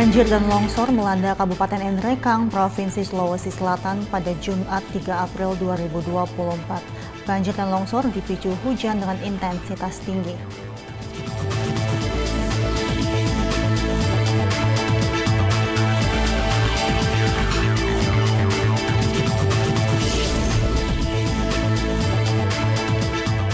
Banjir dan longsor melanda Kabupaten Enrekang, Provinsi Sulawesi Selatan pada Jumat 3 April 2024. Banjir dan longsor dipicu hujan dengan intensitas tinggi.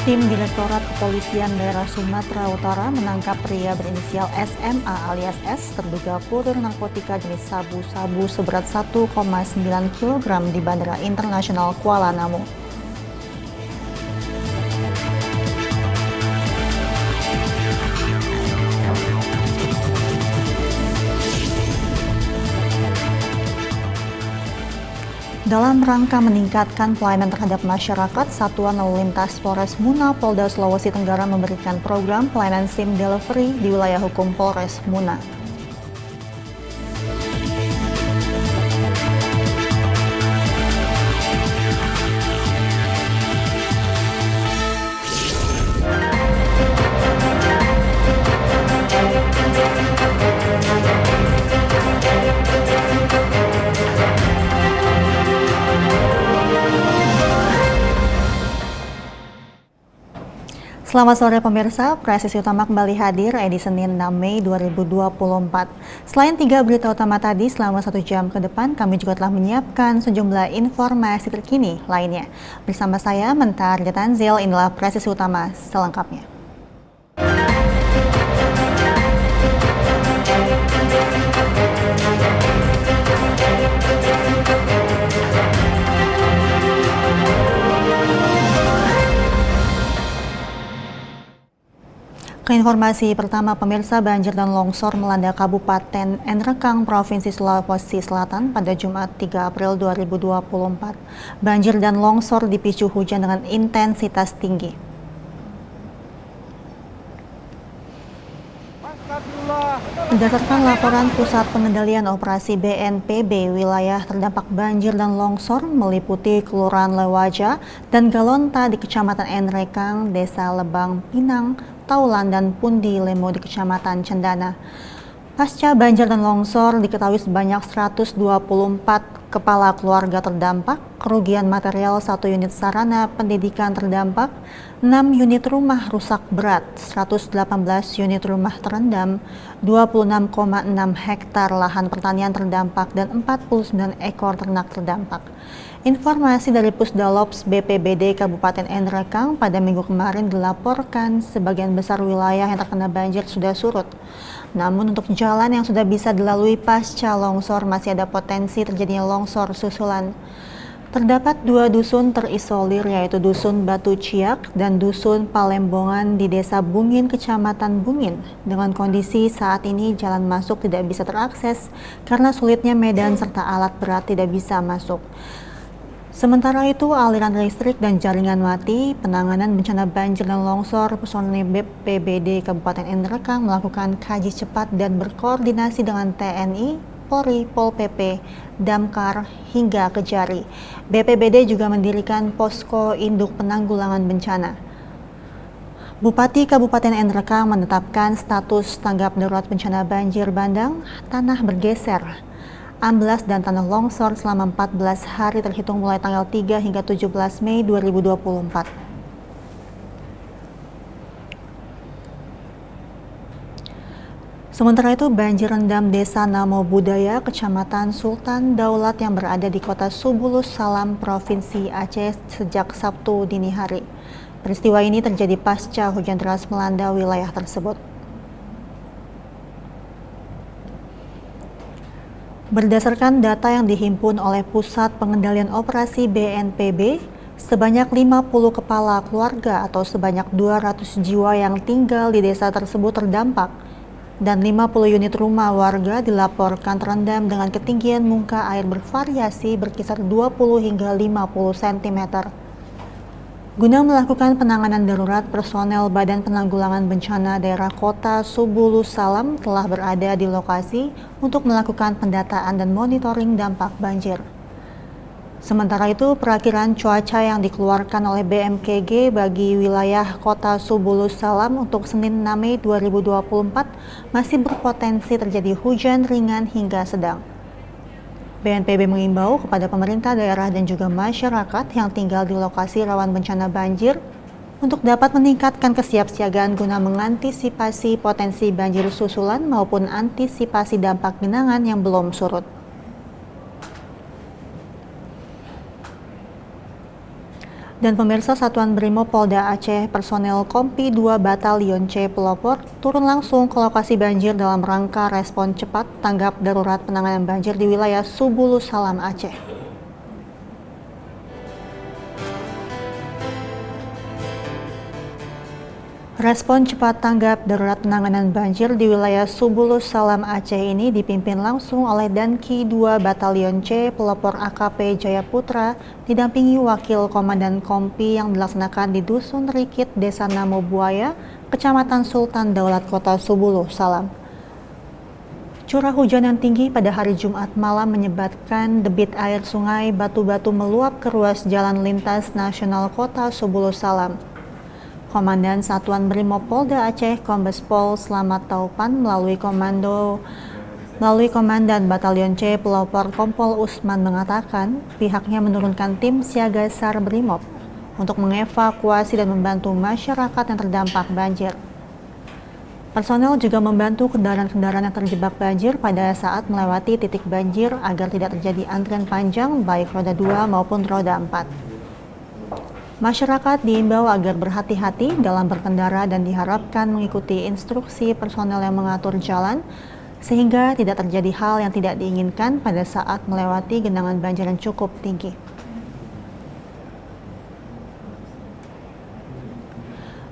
Tim Direktorat Kepolisian Daerah Sumatera Utara menangkap pria berinisial SMA alias S terduga kurir narkotika jenis sabu-sabu seberat 1,9 kg di Bandara Internasional Kuala Namu. Dalam rangka meningkatkan pelayanan terhadap masyarakat, Satuan Lalu Lintas Polres Muna Polda Sulawesi Tenggara memberikan program pelayanan SIM delivery di wilayah hukum Polres Muna. Selamat sore pemirsa, Presisi Utama kembali hadir edisi Senin 6 Mei 2024. Selain 3 berita utama tadi, selama 1 jam ke depan kami juga telah menyiapkan sejumlah informasi terkini lainnya. Bersama saya, Mentar Tanzil, inilah Presisi Utama selengkapnya. Keinformasi pertama pemirsa, banjir dan longsor melanda Kabupaten Enrekang, Provinsi Sulawesi Selatan pada Jumat 3 April 2024. Banjir dan longsor dipicu hujan dengan intensitas tinggi. Berdasarkan laporan Pusat Pengendalian Operasi BNPB, wilayah terdampak banjir dan longsor meliputi Kelurahan Lewaja dan Galonta di Kecamatan Enrekang, Desa Lebang Pinang, Taulan, dan Pundi Lemo di Kecamatan Cendana. Pasca banjir dan longsor diketahui sebanyak 124 kepala keluarga terdampak, kerugian material 1 unit sarana pendidikan terdampak, 6 unit rumah rusak berat, 118 unit rumah terendam, 26,6 hektar lahan pertanian terdampak, dan 49 ekor ternak terdampak. Informasi dari Pusdalops BPBD Kabupaten Enrekang pada minggu kemarin dilaporkan sebagian besar wilayah yang terkena banjir sudah surut. Namun untuk jalan yang sudah bisa dilalui pasca longsor masih ada potensi terjadinya longsor susulan. Terdapat 2 dusun terisolir, yaitu Dusun Batu Ciak dan Dusun Palembongan di Desa Bungin, Kecamatan Bungin. Dengan kondisi saat ini jalan masuk tidak bisa terakses karena sulitnya medan serta alat berat tidak bisa masuk. Sementara itu, aliran listrik dan jaringan mati. Penanganan bencana banjir dan longsor, personel BPBD Kabupaten Enrekang melakukan kaji cepat dan berkoordinasi dengan TNI, Polri, Pol PP, Damkar, hingga Kejari. BPBD juga mendirikan posko induk penanggulangan bencana. Bupati Kabupaten Enrekang menetapkan status tanggap darurat bencana banjir bandang, tanah bergeser, amblas dan tanah longsor selama 14 hari terhitung mulai tanggal 3 hingga 17 Mei 2024. Sementara itu, banjir rendam Desa Namo Budaya, Kecamatan Sultan Daulat yang berada di Kota Subulus Salam, Provinsi Aceh sejak Sabtu dini hari. Peristiwa ini terjadi pasca hujan deras melanda wilayah tersebut. Berdasarkan data yang dihimpun oleh Pusat Pengendalian Operasi BNPB, sebanyak 50 kepala keluarga atau sebanyak 200 jiwa yang tinggal di desa tersebut terdampak dan 50 unit rumah warga dilaporkan terendam dengan ketinggian muka air bervariasi berkisar 20 hingga 50 cm. Guna melakukan penanganan darurat, personel Badan Penanggulangan Bencana Daerah Kota Subulus Salam telah berada di lokasi untuk melakukan pendataan dan monitoring dampak banjir. Sementara itu, perakiran cuaca yang dikeluarkan oleh BMKG bagi wilayah kota Subulus Salam untuk Senin 6 Mei 2024 masih berpotensi terjadi hujan ringan hingga sedang. BNPB mengimbau kepada pemerintah daerah dan juga masyarakat yang tinggal di lokasi rawan bencana banjir untuk dapat meningkatkan kesiapsiagaan guna mengantisipasi potensi banjir susulan maupun antisipasi dampak genangan yang belum surut. Dan pemirsa, Satuan Brimob Polda Aceh personel Kompi 2 Batalion C Pelopor turun langsung ke lokasi banjir dalam rangka respon cepat tanggap darurat penanganan banjir di wilayah Subulus Salam Aceh. Respon cepat tanggap darurat penanganan banjir di wilayah Subulus Salam Aceh ini dipimpin langsung oleh Danki 2 Batalion C Pelopor AKP Jayaputra didampingi Wakil Komandan Kompi yang dilaksanakan di Dusun Rikit, Desa Namo Buaya, Kecamatan Sultan Daulat, Kota Subulus Salam. Curah hujan yang tinggi pada hari Jumat malam menyebabkan debit air sungai Batu-Batu meluap ke ruas jalan lintas nasional Kota Subulus Salam. Komandan Satuan Brimob Polda Aceh Kombes Pol Slamet Taupan melalui Komandan Batalion C Pelopor Kompol Usman mengatakan pihaknya menurunkan tim siaga SAR Brimob untuk mengevakuasi dan membantu masyarakat yang terdampak banjir. Personel juga membantu kendaraan-kendaraan yang terjebak banjir pada saat melewati titik banjir agar tidak terjadi antrian panjang baik roda 2 maupun roda 4. Masyarakat diimbau agar berhati-hati dalam berkendara dan diharapkan mengikuti instruksi personel yang mengatur jalan sehingga tidak terjadi hal yang tidak diinginkan pada saat melewati genangan banjir yang cukup tinggi.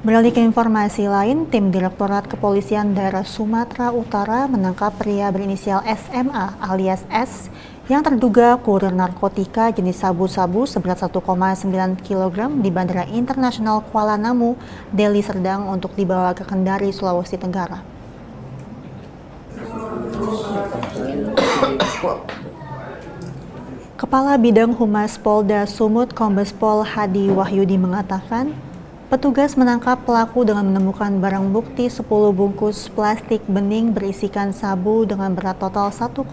Beralih ke informasi lain, tim Direktorat Kepolisian Daerah Sumatera Utara menangkap pria berinisial SMA alias S yang terduga kurir narkotika jenis sabu-sabu seberat 1,9 kg di Bandara Internasional Kuala Namu, Deli Serdang untuk dibawa ke Kendari, Sulawesi Tenggara. Kepala Bidang Humas Polda Sumut Kombes Pol Hadi Wahyudi mengatakan, petugas menangkap pelaku dengan menemukan barang bukti 10 bungkus plastik bening berisikan sabu dengan berat total 1,9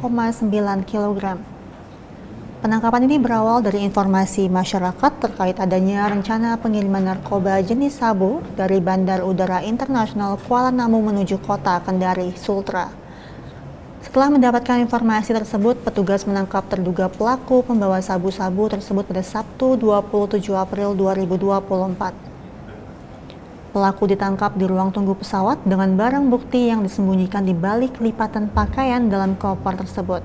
kg. Penangkapan ini berawal dari informasi masyarakat terkait adanya rencana pengiriman narkoba jenis sabu dari Bandar Udara Internasional Kuala Namu menuju kota Kendari, Sultra. Setelah mendapatkan informasi tersebut, petugas menangkap terduga pelaku pembawa sabu-sabu tersebut pada Sabtu 27 April 2024. Pelaku ditangkap di ruang tunggu pesawat dengan barang bukti yang disembunyikan di balik lipatan pakaian dalam koper tersebut.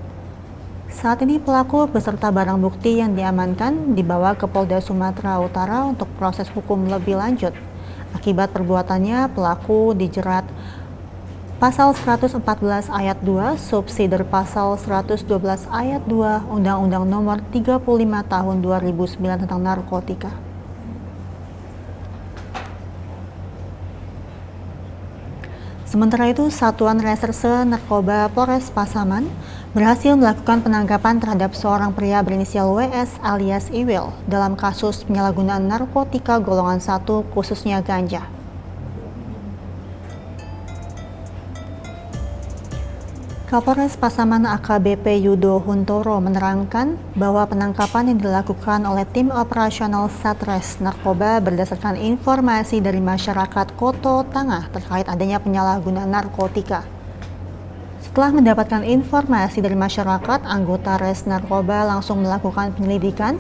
Saat ini pelaku beserta barang bukti yang diamankan dibawa ke Polda Sumatera Utara untuk proses hukum lebih lanjut. Akibat perbuatannya, pelaku dijerat Pasal 114 Ayat 2, subsider Pasal 112 Ayat 2 Undang-Undang Nomor 35 Tahun 2009 tentang narkotika. Sementara itu, Satuan Reserse Narkoba Polres Pasaman berhasil melakukan penangkapan terhadap seorang pria berinisial WS alias Iwil dalam kasus penyalahgunaan narkotika golongan 1 khususnya ganja. Kapolres Pasaman AKBP Yudo Huntoro menerangkan bahwa penangkapan yang dilakukan oleh tim operasional Satres Narkoba berdasarkan informasi dari masyarakat Koto Tangah terkait adanya penyalahgunaan narkotika. Setelah mendapatkan informasi dari masyarakat, anggota Res Narkoba langsung melakukan penyelidikan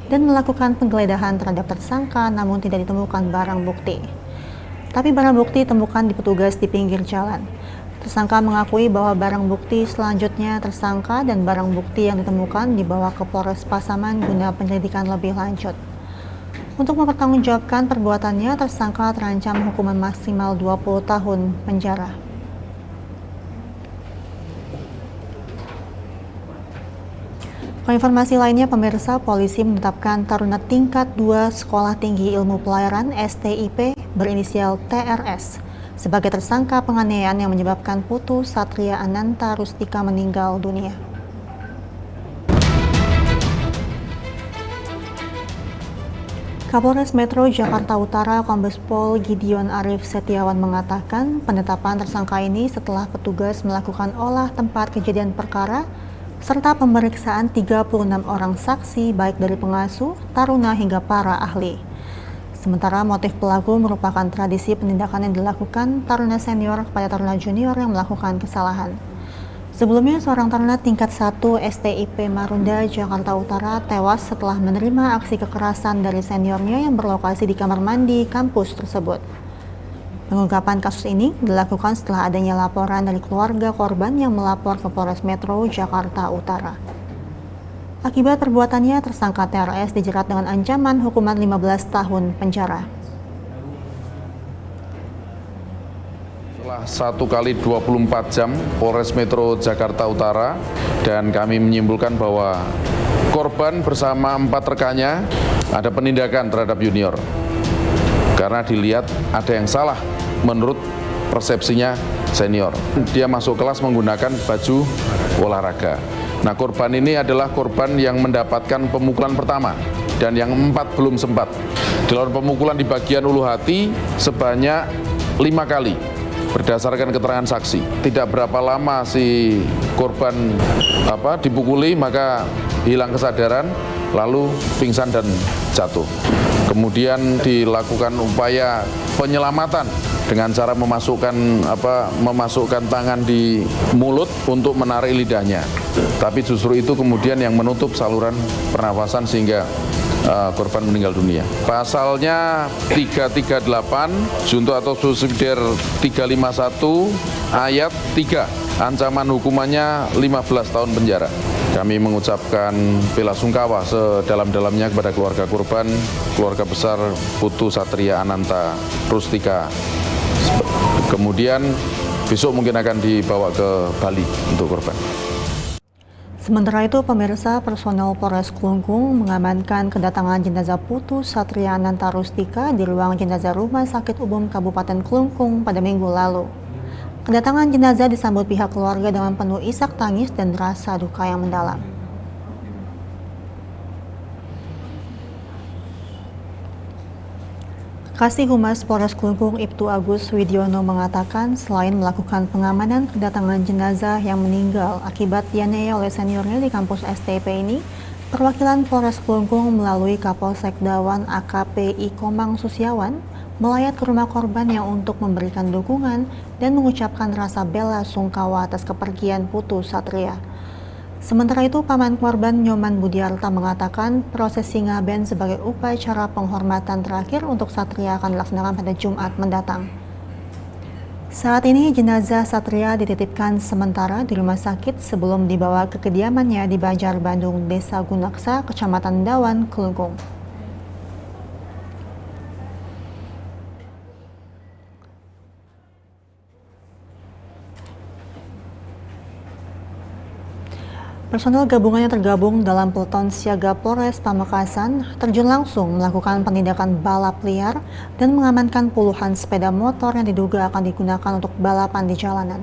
dan melakukan penggeledahan terhadap tersangka namun tidak ditemukan barang bukti. Tapi barang bukti ditemukan di petugas di pinggir jalan. Tersangka mengakui bahwa barang bukti selanjutnya tersangka dan barang bukti yang ditemukan dibawa ke Polres Pasaman guna penyelidikan lebih lanjut. Untuk mempertanggungjawabkan perbuatannya, tersangka terancam hukuman maksimal 20 tahun penjara. Informasi lainnya, pemirsa, polisi menetapkan taruna tingkat 2 Sekolah Tinggi Ilmu Pelayaran STIP berinisial TRS sebagai tersangka penganiayaan yang menyebabkan Putu Satria Ananta Rustika meninggal dunia. Kapolres Metro Jakarta Utara Kombes Pol Gideon Arif Setiawan mengatakan penetapan tersangka ini setelah petugas melakukan olah tempat kejadian perkara serta pemeriksaan 36 orang saksi baik dari pengasuh, taruna hingga para ahli. Sementara motif pelaku merupakan tradisi penindakan yang dilakukan taruna senior kepada taruna junior yang melakukan kesalahan. Sebelumnya, seorang taruna tingkat 1 STIP Marunda, Jakarta Utara tewas setelah menerima aksi kekerasan dari seniornya yang berlokasi di kamar mandi kampus tersebut. Pengungkapan kasus ini dilakukan setelah adanya laporan dari keluarga korban yang melapor ke Polres Metro Jakarta Utara. Akibat perbuatannya, tersangka TRS dijerat dengan ancaman hukuman 15 tahun penjara. Setelah 1 kali 24 jam Polres Metro Jakarta Utara dan kami menyimpulkan bahwa korban bersama 4 rekannya ada penindakan terhadap junior karena dilihat ada yang salah menurut persepsinya senior. Dia masuk kelas menggunakan baju olahraga. Nah, korban ini adalah korban yang mendapatkan pemukulan pertama dan yang 4 belum sempat. Dilakukan pemukulan di bagian ulu hati sebanyak 5 kali. Berdasarkan keterangan saksi, tidak berapa lama si korban dipukuli maka hilang kesadaran, lalu pingsan dan jatuh. Kemudian dilakukan upaya penyelamatan dengan cara memasukkan tangan di mulut untuk menarik lidahnya. Tapi justru itu kemudian yang menutup saluran pernafasan sehingga korban meninggal dunia. Pasalnya 338 junto atau subsidiar 351 ayat 3. Ancaman hukumannya 15 tahun penjara. Kami mengucapkan bela sungkawa sedalam-dalamnya kepada keluarga korban, keluarga besar Putu Satria Ananta Rustika. Kemudian besok mungkin akan dibawa ke Bali untuk korban. Sementara itu, pemirsa, personel Polres Klungkung mengamankan kedatangan jenazah Putu Satria Ananta Rustika di ruang jenazah Rumah Sakit Umum Kabupaten Klungkung pada Minggu lalu. Kedatangan jenazah disambut pihak keluarga dengan penuh isak tangis dan rasa duka yang mendalam. Kasih Humas Polres Klungkung Ibtu Agus Widiono mengatakan selain melakukan pengamanan kedatangan jenazah yang meninggal akibat dianiaya oleh seniornya di kampus STP ini, perwakilan Polres Klungkung melalui Kapolsek Dawan AKP I Komang Susiawan melayat ke rumah korban yang untuk memberikan dukungan dan mengucapkan rasa bela sungkawa atas kepergian Putu Satria. Sementara itu, paman korban Nyoman Budiarta mengatakan prosesi ngaben sebagai upacara penghormatan terakhir untuk Satria akan dilaksanakan pada Jumat mendatang. Saat ini jenazah Satria dititipkan sementara di rumah sakit sebelum dibawa ke kediamannya di Banjar Bandung, Desa Gunaksa, Kecamatan Dawan, Klungkung. Personel gabungan yang tergabung dalam Peleton Siaga Polres Pamekasan terjun langsung melakukan penindakan balap liar dan mengamankan puluhan sepeda motor yang diduga akan digunakan untuk balapan di jalanan.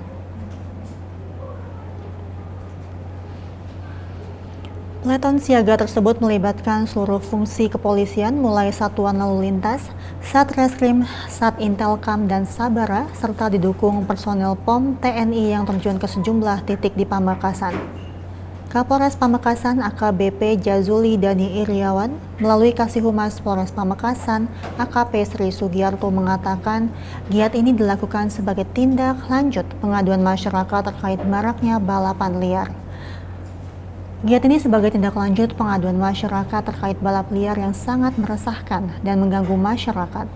Peleton siaga tersebut melibatkan seluruh fungsi kepolisian mulai Satuan Lalu Lintas, Satreskrim, Satintelkam, dan Sabara, serta didukung personel POM TNI yang terjun ke sejumlah titik di Pamekasan. Kapolres Pamekasan AKBP Jazuli Dani Iriawan melalui Kasih Humas Polres Pamekasan AKP Sri Sugiarto mengatakan giat ini dilakukan sebagai tindak lanjut pengaduan masyarakat terkait maraknya balapan liar. Giat ini sebagai tindak lanjut pengaduan masyarakat terkait balap liar yang sangat meresahkan dan mengganggu masyarakat.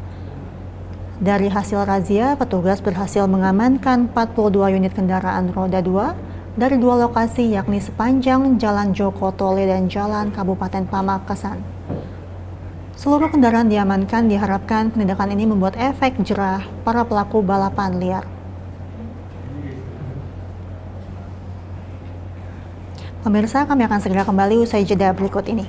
Dari hasil razia, petugas berhasil mengamankan 42 unit kendaraan roda 2 dari 2 lokasi yakni sepanjang Jalan Joko Tole dan Jalan Kabupaten Pamekasan. Seluruh kendaraan diamankan, diharapkan penindakan ini membuat efek jerah para pelaku balapan liar. Pemirsa, kami akan segera kembali usai jeda berikut ini.